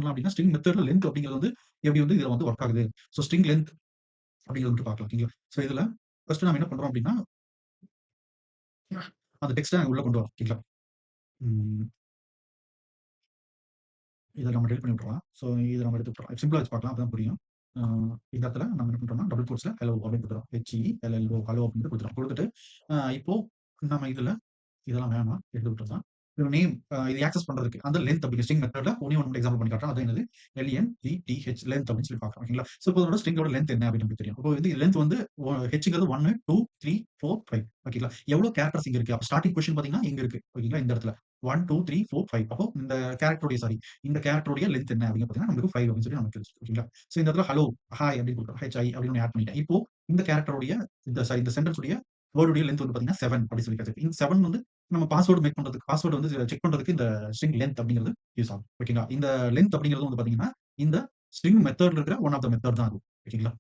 பண்ணலாம் அப்படின்னா, ஸ்ட்ரிங் மெத்தட்ல லென்த் அப்படிங்கிறது வந்து எப்படி வந்து இதுல வந்து வொர்க் ஆகுது. ஸோ ஸ்ட்ரிங் லென்த் அப்படிங்கிறத வந்து பார்க்கலாம். ஓகேங்களா? ஸோ இதுல ஃபர்ஸ்ட் நாம என்ன பண்றோம் அப்படின்னா, அந்த டெக்ஸ்ட்ட உள்ள கொண்டு வரோம். ஓகேங்களா? ம். இத நம்ம டெலீட் பண்ணி விட்டுறலாம். ஸோ இத நம்ம எடுத்து விட்டுறலாம். சிம்பிளா வச்சு பார்க்கலாம். அப்பதான் புரியும். அ இந்த இடத்துல நம்ம என்ன பண்றோம்னா, டபுள் கோட்ஸ்ல ஹலோ அப்படின்னு குடுத்துறோம். HELLO ஹலோ அப்படின்னு குடுத்துறோம். குடுத்துட்டு இப்போ நம்ம இதுல இதெல்லாம் வேணாம். எடுத்து விட்டுறலாம். ஒரு நேம் இது ஆக்சஸ் பண்றதுக்கு அந்த லென்த் அப்படிங்கிற ஸ்ட்ரிங் மெத்தட்ல ஒண்ணே ஒண்ணு மட்டும் எக்ஸாம்பிள் பண்ணி காட்டுறேன். அது என்னது? LENGTH லென்த் அப்படின்னு சொல்லி பார்க்கிறோம். ஓகேங்களா? ஸோ இப்போ இதோட ஸ்ட்ரிங்கோட லென்த் என்ன அப்படின்னு நமக்கு தெரியும். அப்போ வந்து லென்த் வந்து ஹெச்ங்கிறது 1, 2, 3, 4, 5 ஓகேங்களா? எவ்வளோ கேரக்டர்ஸ் இங்க இருக்கு? அப்ப ஸ்டார்ட்டிங் பொசிஷன் பார்த்தீங்கன்னா, இங்க இருக்கு. ஓகேங்களா? இந்த இடத்துல 1, 2, 3, 4, 5 அப்போ இந்த கேரக்டருடைய லென்த் என்ன அப்படின்னு பார்த்தீங்கன்னா, நமக்கு 5 அப்படின்னு சொல்லி நமக்கு தெரிஞ்சுது. ஓகேங்களா? ஸோ இந்த இடத்துல ஹலோ, ஹாய் அப்படின்னு குடுக்குறோம். HI அப்படின்னு ஒண்ணு ஆட் பண்ணிட்டேன். இப்போ இந்த கேரக்டருடைய இந்த சென்டென்ஸ் உடைய வேர்ட் உடைய லென்த் வந்து பார்த்தீங்கன்னா 7 அப்படின்னு சொல்லி கிடைச்சிருக்கு. இந்த 7 வந்து நம்ம பாஸ்வேர்ட் மேக் பண்றதுக்கு பாஸ்வேர்ட் வந்து செக் பண்றதுக்கு இந்த ஸ்ட்ரிங் லென்த் அப்படிங்கிறது யூஸ் ஆகும். ஓகேங்களா? இந்த லென்த் அப்படிங்கிறது வந்து பார்த்தீங்கன்னா, இந்த ஸ்ட்ரிங் மெத்தட்ல இருக்கிற ஒன் ஆஃப் த மெத்தட் தான் அது. ஓகேங்களா?